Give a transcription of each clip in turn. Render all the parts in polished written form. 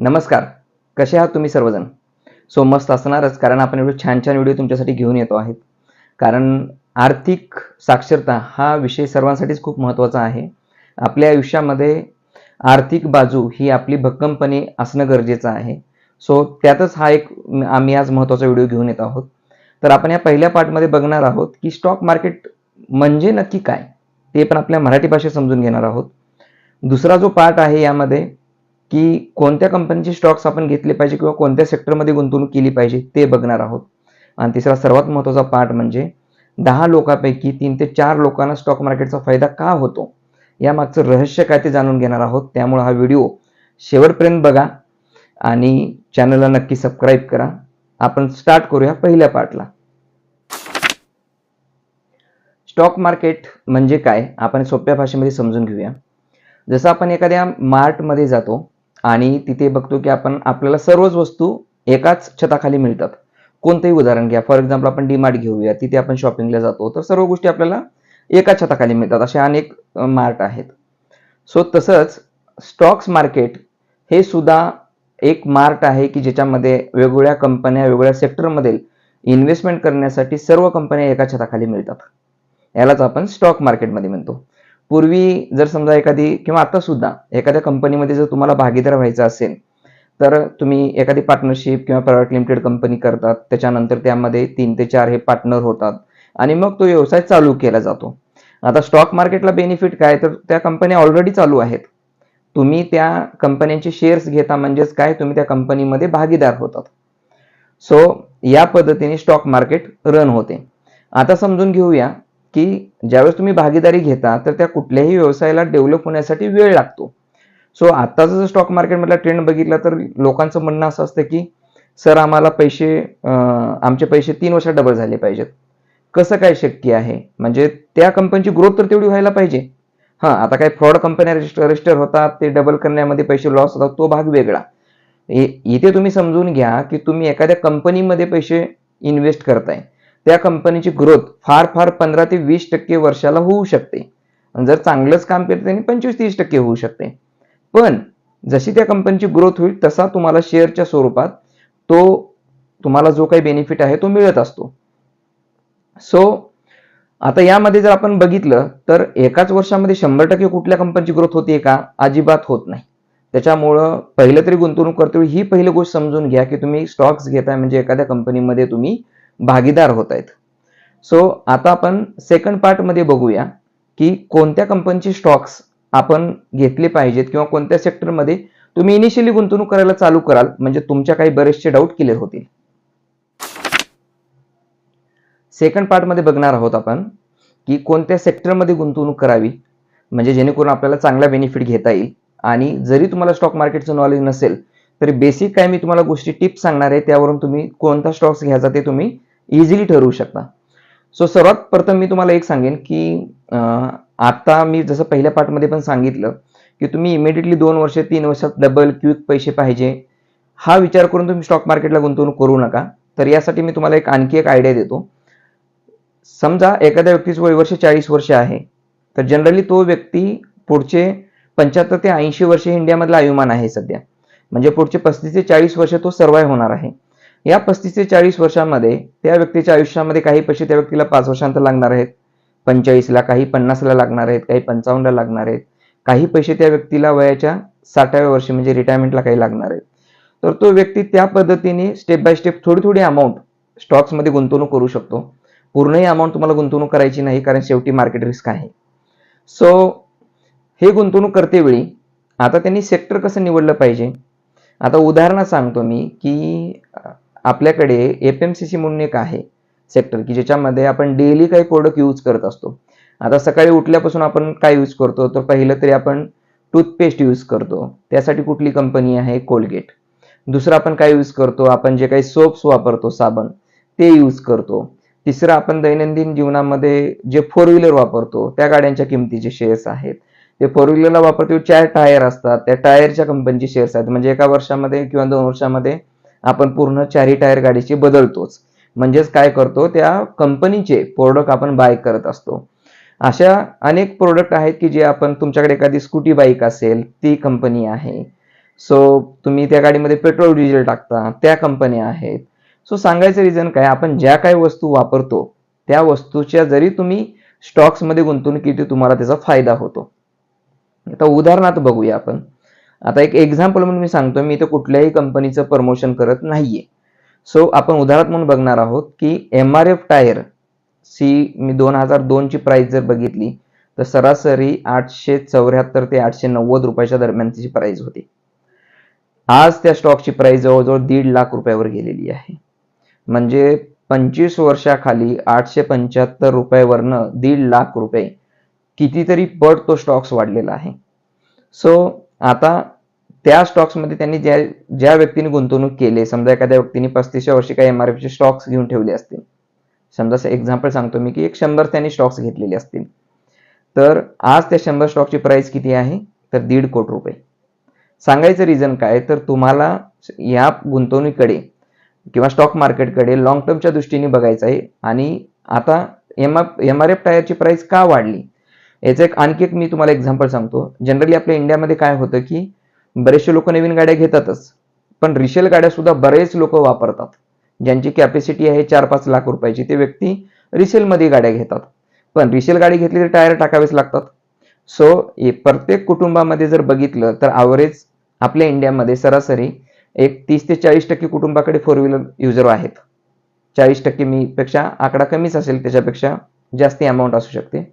नमस्कार. कसे आहात तुम्ही सर्वजण? सो मस्त असणारच, कारण आपण एवढे छान छान व्हिडिओ तुमच्यासाठी घेऊन येतो आहेत. कारण आर्थिक साक्षरता हा विषय सर्वांसाठीच खूप महत्त्वाचा आहे. आपल्या आयुष्यामध्ये आर्थिक बाजू ही आपली भक्कमपणे असणं गरजेचं आहे. सो त्यातच हा एक आम्ही आज महत्त्वाचा व्हिडिओ घेऊन येत आहोत. तर आपण या पहिल्या पार्टमध्ये बघणार आहोत की स्टॉक मार्केट म्हणजे नक्की काय, ते पण आपल्या मराठी भाषेत समजून घेणार आहोत. दुसरा जो पार्ट आहे यामध्ये की कोणत्या कंपनीचे स्टॉक्स आपण घेतले पाहिजे किंवा कोणत्या सेक्टरमध्ये गुंतवणूक केली पाहिजे ते बघणार आहोत. आणि तिसरा सर्वात महत्त्वाचा पार्ट म्हणजे 10 लोकांपैकी 3 ते 4 लोकांना स्टॉक मार्केटचा फायदा का होतो, यामागचं रहस्य काय ते जाणून घेणार आहोत. त्यामुळे हा व्हिडिओ शेवटपर्यंत बघा आणि चॅनलला नक्की सबस्क्राईब करा. आपण स्टार्ट करूया पहिल्या पार्टला. स्टॉक मार्केट म्हणजे काय आपण सोप्या भाषेमध्ये समजून घेऊया. जसं आपण एखाद्या मार्टमध्ये जातो आणि तिथे बघतो की आपल्याला सर्वच वस्तू एकाच छताखाली मिळतात. कोणतंही उदाहरण घ्या, फॉर एक्झाम्पल आपण डीमार्ट घेऊया, तिथे आपण शॉपिंगला जातो तर सर्व गोष्टी आपल्याला एका छताखाली मिळतात. असे अनेक मार्ट आहेत. सो तसंच स्टॉक्स मार्केट हे सुद्धा एक मार्ट आहे की ज्याच्यामध्ये वेगवेगळ्या कंपन्या वेगवेगळ्या सेक्टरमध्ये इन्व्हेस्टमेंट करण्यासाठी सर्व कंपन्या एका छताखाली मिळतात. यालाच आपण स्टॉक मार्केटमध्ये म्हणतो. पूर्वी जर समजा एखादी किंवा आता सुद्धा एखाद्या कंपनीमध्ये जर तुम्हाला भागीदार व्हायचं असेल तर तुम्ही एखादी पार्टनरशिप किंवा प्रायव्हेट लिमिटेड कंपनी करतात. त्याच्यानंतर त्यामध्ये 3 ते 4 हे पार्टनर होतात आणि मग तो व्यवसाय चालू केला जातो. आता स्टॉक मार्केटला बेनिफिट काय, तर त्या कंपन्या ऑलरेडी चालू आहेत. तुम्ही त्या कंपन्यांचे शेअर्स घेता म्हणजेच काय, तुम्ही त्या कंपनीमध्ये भागीदार होतात. सो या पद्धतीने स्टॉक मार्केट रन होते. आता समजून घेऊया की ज्यावेळेस तुम्ही भागीदारी घेता तर त्या कुठल्याही व्यवसायाला डेव्हलप होण्यासाठी वेळ लागतो. सो आत्ताचा जर स्टॉक मार्केटमधला ट्रेंड बघितला तर लोकांचं म्हणणं असं असतं की सर आम्हाला आमचे पैसे 3 वर्षात डबल झाले पाहिजेत. कसं काय शक्य आहे, म्हणजे त्या कंपनीची ग्रोथ तर तेवढी व्हायला पाहिजे. आता काही फ्रॉड कंपन्या रजिस्टर होतात, ते डबल करण्यामध्ये पैसे लॉस होतात, तो भाग वेगळा. इथे तुम्ही समजून घ्या की तुम्ही एखाद्या कंपनीमध्ये पैसे इन्व्हेस्ट करताय, त्या कंपनीची ग्रोथ फार फार 15 ते 20% वर्षाला होऊ शकते. जर चांगलंच काम केलं त्यांनी 25-30% होऊ शकते. पण जशी त्या कंपनीची ग्रोथ होईल तसा तुम्हाला शेअरच्या स्वरूपात तुम्हाला जो काही बेनिफिट आहे तो मिळत असतो. सो आता यामध्ये जर आपण बघितलं तर एकाच वर्षामध्ये 100% कुठल्या कंपनीची ग्रोथ होते का? अजिबात होत नाही. त्याच्यामुळं पहिलं तरी गुंतवणूक करतो ही पहिली गोष्ट समजून घ्या की तुम्ही स्टॉक्स घेताय म्हणजे एखाद्या कंपनीमध्ये तुम्ही भागीदार होत आहेत. सो आता आपण सेकंड पार्टमध्ये बघूया की कोणत्या कंपनीचे स्टॉक्स आपण घेतले पाहिजेत किंवा कोणत्या सेक्टरमध्ये तुम्ही इनिशियली गुंतवणूक करायला चालू कराल म्हणजे तुमच्या काही बरेचसे डाऊट क्लिअर होतील. सेकंड पार्टमध्ये बघणार आहोत आपण की कोणत्या सेक्टरमध्ये गुंतवणूक करावी म्हणजे जेणेकरून आपल्याला चांगला बेनिफिट घेता येईल. आणि जरी तुम्हाला स्टॉक मार्केटचं नॉलेज नसेल तरी बेसिक काय मी तुम्हाला गोष्टी टिप्स सांगणार आहे, त्यावरून तुम्ही कोणता स्टॉक्स घ्यायचा ते तुम्ही इझिली ठरवू शकता. सो सर्वात प्रथम मी तुम्हाला एक सांगेन की आता मी जसं पहिल्या पार्टमध्ये पण सांगितलं की तुम्ही इमिडिएटली 2 वर्ष 3 वर्षात डबल क्विक पैसे पाहिजे हा विचार करून तुम्ही स्टॉक मार्केटला गुंतवणूक करू नका. तर यासाठी मी तुम्हाला आणखी एक आयडिया देतो. समजा एखाद्या व्यक्तीचं वय वर्ष 40 वर्ष आहे तर जनरली तो व्यक्ती पुढचे 75 ते 80 वर्ष इंडियामधला आयुमान आहे सध्या. म्हणजे पुढचे 35 ते 40 वर्ष तो सर्वाइव्ह होणार आहे. या 35 ते 40 वर्षांमध्ये त्या व्यक्तीच्या आयुष्यामध्ये काही पैसे त्या व्यक्तीला 5 वर्षांत लागणार आहेत, 45ला, काही 50ला लागणार आहेत, काही 55ला लागणार आहेत, काही पैसे त्या व्यक्तीला वयाच्या 60व्या वर्षी म्हणजे रिटायरमेंटला काही लागणार आहेत. तर तो व्यक्ती त्या पद्धतीने स्टेप बाय स्टेप थोडी थोडी अमाऊंट स्टॉक्समध्ये गुंतवणूक करू शकतो. पूर्णही अमाऊंट तुम्हाला गुंतवणूक करायची नाही, कारण शेवटी मार्केट रिस्क आहे. सो हे गुंतवणूक करतेवेळी आता त्यांनी सेक्टर कसं निवडलं पाहिजे. आता उदाहरण सांगतो मी की आपल्याकडे FMCG म्हणून एक आहे सेक्टर की ज्याच्यामध्ये आपण डेली काही प्रोडक्ट यूज करत असतो. आता सकाळी उठल्यापासून आपण काय यूज करतो, तर पहिलं तरी आपण टूथपेस्ट यूज करतो. त्यासाठी कुठली कंपनी आहे? कोलगेट. दुसरं आपण काय यूज करतो, आपण जे काही सोप्स वापरतो साबण ते यूज करतो. तिसरं आपण दैनंदिन जीवनामध्ये जे 4 व्हीलर वापरतो त्या गाड्यांच्या किमतीचे शेअर्स आहेत. ते 4 व्हीलरला वापरतो 4 टायर असतात, त्या टायरच्या कंपनीचे शेअर्स आहेत. म्हणजे एका वर्षामध्ये किंवा 2 वर्षामध्ये आपण पूर्ण 4ही टायर गाडीची बदलतोच. म्हणजेच काय करतो, त्या कंपनीचे प्रोडक्ट आपण बाय करत असतो. अशा अनेक प्रोडक्ट आहेत की जे आपण तुमच्याकडे एखादी स्कूटी बाईक असेल ती कंपनी आहे. सो तुम्ही त्या गाडीमध्ये पेट्रोल डिझेल टाकता, त्या कंपन्या आहेत. सो सांगायचं रिझन काय, आपण ज्या काही वस्तू वापरतो त्या वस्तूच्या जरी तुम्ही स्टॉक्समध्ये गुंतवणूक केली तुम्हाला त्याचा फायदा होतो. आता उदाहरणार्थ बघूया आपण. आता एक एक्झाम्पल म्हणून मी सांगतो, मी इथं कुठल्याही कंपनीचं प्रमोशन करत नाहीये. सो आपण उदाहरण म्हणून बघणार आहोत की MRF टायर ची मी 2002 ची प्राइस जर बघितली तर सरासरी 874 ते 890 रुपयाच्या दरम्यान तिची प्राइस होती. आज त्या स्टॉकची प्राइस जवळजवळ 1.5 लाख रुपयावर गेलेली आहे. म्हणजे 25 वर्षाखाली 875 रुपयावरनं 1.5 लाख रुपये कितीतरी पट तो स्टॉक्स वाढलेला आहे. सो आता त्या स्टॉक्समध्ये त्यांनी ज्या व्यक्तीने गुंतवणूक केली, समजा एखाद्या व्यक्तीने 35व्या वर्षी काही MRF चे स्टॉक्स घेऊन ठेवले असतील, समजा एक्झाम्पल सांगतो मी की 100 त्यांनी स्टॉक्स घेतलेले असतील, तर आज त्या 100 स्टॉकची प्राइस किती आहे तर 1.5 कोटी रुपये. सांगायचं रिझन काय, तर तुम्हाला या गुंतवणुकीकडे किंवा स्टॉक मार्केटकडे लॉंग टर्मच्या दृष्टीने बघायचं आहे. आणि आता MRF टायरची प्राइस का वाढली याचं आणखी एक मी तुम्हाला एक्झाम्पल सांगतो. जनरली आपल्या इंडियामध्ये काय होतं की बरेचसे लोक नवीन गाड्या घेतातच, पण रिसेल गाड्या सुद्धा बरेच लोक वापरतात. ज्यांची कॅपॅसिटी आहे 4-5 लाख रुपयाची ते व्यक्ती रिसेलमध्ये गाड्या घेतात, पण रिसेल गाडी घेतली तर टायर टाकावेच लागतात. सो प्रत्येक कुटुंबामध्ये जर बघितलं तर ॲव्हरेज आपल्या इंडियामध्ये सरासरी एक 30 ते 40% कुटुंबाकडे 4 व्हीलर युजर आहेत. 40% मी पेक्षा आकडा कमीच असेल, त्याच्यापेक्षा जास्ती अमाऊंट असू शकते.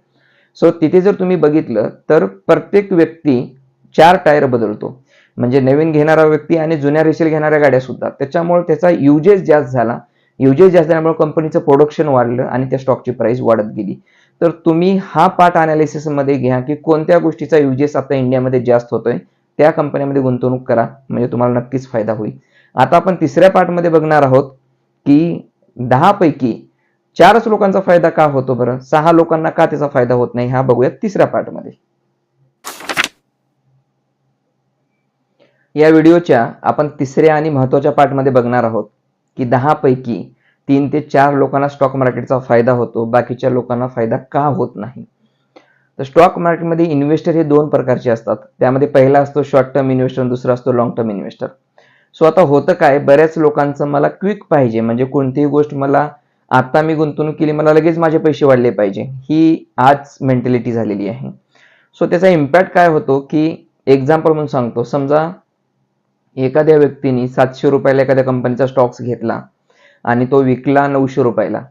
सो तिथे जर तुम्ही बघितलं तर प्रत्येक व्यक्ती 4 टायर बदलतो. म्हणजे नवीन घेणारा व्यक्ती आणि जुन्या रिसेल घेणाऱ्या गाड्या सुद्धा. त्याच्यामुळे त्याचा युजेस जास्त झाला. युजेस जास्त झाल्यामुळे कंपनीचं प्रोडक्शन वाढलं आणि त्या स्टॉकची प्राइस वाढत गेली. तर तुम्ही हा पार्ट अनालिसिसमध्ये घ्या की कोणत्या गोष्टीचा युजेस आता इंडियामध्ये जास्त होतोय, त्या कंपन्यांमध्ये गुंतवणूक करा, म्हणजे तुम्हाला नक्कीच फायदा होईल. आता आपण तिसऱ्या पार्टमध्ये बघणार आहोत की 10 पैकी 4च लोकांचा फायदा का होतो बरं, 6 लोकांना का त्याचा फायदा होत नाही, हा बघूया तिसऱ्या पार्टमध्ये. या व्हिडिओच्या आपण तिसऱ्या आणि महत्त्वाच्या पार्टमध्ये बघणार आहोत की 10 पैकी 3 ते 4 लोकांना स्टॉक मार्केटचा फायदा होतो, बाकीच्या लोकांना फायदा का होत नाही. तर स्टॉक मार्केटमध्ये इन्व्हेस्टर हे 2 प्रकारचे असतात. त्यामध्ये पहिला असतो शॉर्ट टर्म इन्व्हेस्टर, दुसरा असतो लॉंग टर्म इन्व्हेस्टर. सो आता होतं काय, बऱ्याच लोकांचं मला क्विक पाहिजे, म्हणजे कोणतीही गोष्ट मला आता मी गुंतवणूक केली मला लगेच माझे पैसे वाढले पाहिजे, ही आज मेंटॅलिटी झालेली आहे. सो त्याचा इम्पॅक्ट काय होतो की एक्झाम्पल म्हणून सांगतो, समजा एखाद्या व्यक्तीने 700 रुपयाला एखाद्या कंपनीचा स्टॉक्स घेतला आणि तो विकला 900 रुपयाला.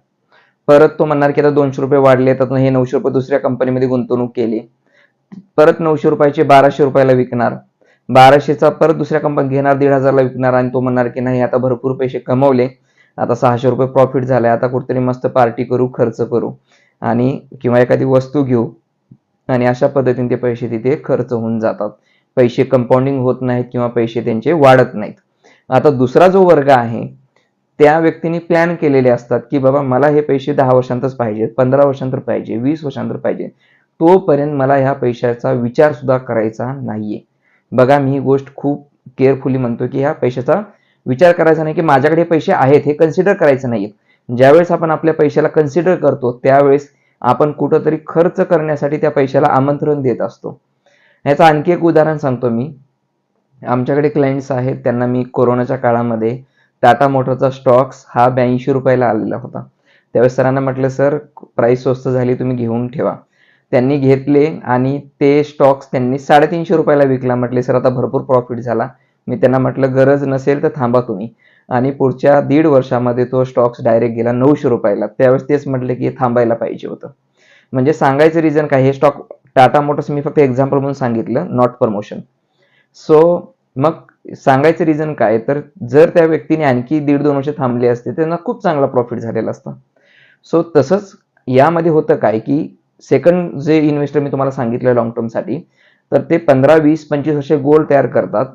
परत तो म्हणणार की आता 200 रुपये वाढले, तर हे 900 रुपये दुसऱ्या कंपनीमध्ये गुंतवणूक केली. परत 900 रुपयाचे 1200 रुपयाला विकणार, 1200चा परत दुसऱ्या कंपनीत घेणार, 1500ला विकणार आणि तो म्हणणार की नाही आता भरपूर पैसे कमवले, आता 600 रुपये प्रॉफिट झालाय, आता कुठेतरी मस्त पार्टी करू, खर्च करू आणि किंवा एखादी वस्तू घेऊ, आणि अशा पद्धतीने ते पैसे तिथे खर्च होऊन जातात. पैसे कंपाऊंडिंग होत नाहीत किंवा पैसे त्यांचे वाढत नाहीत. आता दुसरा जो वर्ग आहे त्या व्यक्तीने प्लॅन केलेले असतात की बाबा मला हे पैसे 10 वर्षांतच पाहिजे, 15 वर्षांतर पाहिजे, 20 वर्षांतर पाहिजे, तोपर्यंत मला ह्या पैशाचा विचार सुद्धा करायचा नाहीये. बघा, मी ही गोष्ट खूप केअरफुली म्हणतो की ह्या पैशाचा विचार करायचा नाही की माझ्याकडे पैसे आहेत हे कन्सिडर करायचं नाहीये. ज्यावेळेस आपण आपल्या पैशाला कन्सिडर करतो त्यावेळेस आपण कुठंतरी खर्च करण्यासाठी त्या पैशाला आमंत्रण देत असतो. ह्याचं आणखी एक उदाहरण सांगतो मी. आमच्याकडे क्लायंट्स आहेत, त्यांना मी कोरोनाच्या काळामध्ये टाटा मोटरचा स्टॉक्स हा 82 रुपयाला आलेला होता. त्यावेळेस सरांना म्हटलं सर प्राइस स्वस्त झाली, तुम्ही घेऊन ठेवा. त्यांनी घेतले आणि ते स्टॉक्स त्यांनी 350 रुपयाला विकला. म्हटले सर आता भरपूर प्रॉफिट झाला. मी त्यांना म्हटलं गरज नसेल तर थांबा तुम्ही. आणि पुढच्या 1.5 वर्षामध्ये तो स्टॉक्स डायरेक्ट गेला 900 रुपयाला. त्यावेळेस तेच म्हटले की थांबायला पाहिजे होतं. म्हणजे सांगायचं रिझन काय, हे स्टॉक टाटा मोटर्स मी फक्त एक्झाम्पल म्हणून सांगितलं, नॉट प्रमोशन. सो मग सांगायचं रिझन काय, तर जर त्या व्यक्तीने आणखी 1.5-2 वर्ष थांबले असते त्यांना खूप चांगला प्रॉफिट झालेला असता. सो तसंच यामध्ये होतं काय की सेकंड जे इन्व्हेस्टर मी तुम्हाला सांगितलं लॉंग टर्मसाठी, तर ते 15, 20, 25 वर्षे गोल तयार करतात,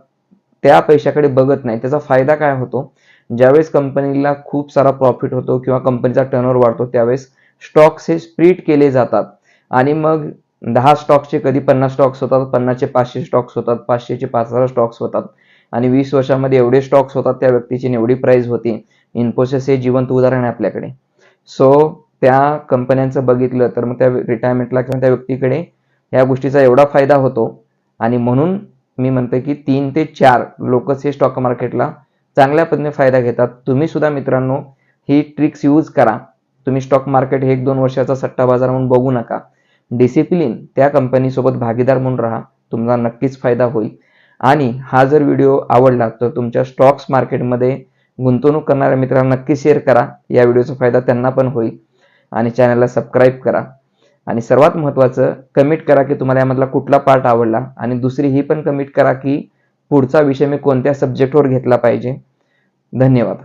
त्या पैशाकडे बघत नाही. त्याचा फायदा काय होतो, ज्यावेळेस कंपनीला खूप सारा प्रॉफिट होतो किंवा कंपनीचा टर्नओव्हर वाढतो त्यावेळेस स्टॉक्स हे स्प्लिट केले जातात आणि मग 10 स्टॉक्सचे कधी 50 स्टॉक्स होतात, 50चे 500 स्टॉक्स होतात, 500चे 5000 स्टॉक्स होतात आणि 20 वर्षामध्ये एवढे स्टॉक्स होतात, त्या व्यक्तीची एवढी प्राइस होती. इन्फोसिस हे जिवंत उदाहरण आहे आपल्याकडे. सो त्या कंपन्यांचं बघितलं तर मग त्या रिटायरमेंटला किंवा त्या व्यक्तीकडे या गोष्टीचा एवढा फायदा होतो आणि म्हणून मी म्हणतोय की 3 ते 4 लोकच हे स्टॉक मार्केटला चांगल्या पद्धतीने फायदा घेतात. तुम्ही सुद्धा मित्रांनो ही ट्रिक्स यूज करा. तुम्ही स्टॉक मार्केट हे 1-2 वर्षाचा सट्टा बाजार म्हणून बघू नका. डिसिप्लिन त्या कंपनीसोबत भागीदार म्हणून राहा. तुम्हाला नक्कीच फायदा होईल. आणि हा जर व्हिडिओ आवडला तर तुमच्या स्टॉक्स मार्केटमध्ये गुंतवणूक करणाऱ्या मित्रांना नक्की शेअर करा. या व्हिडिओचा फायदा त्यांना पण होईल. आणि चॅनलला सबस्क्राईब करा. आणि सर्वात महत्त्वाचं कमेंट करा की तुम्हाला यामधला कुठला पार्ट आवडला. आणि दुसरी ही पण कमेंट करा की पुढचा विषय मी कोणत्या सब्जेक्टवर घेतला पाहिजे. धन्यवाद.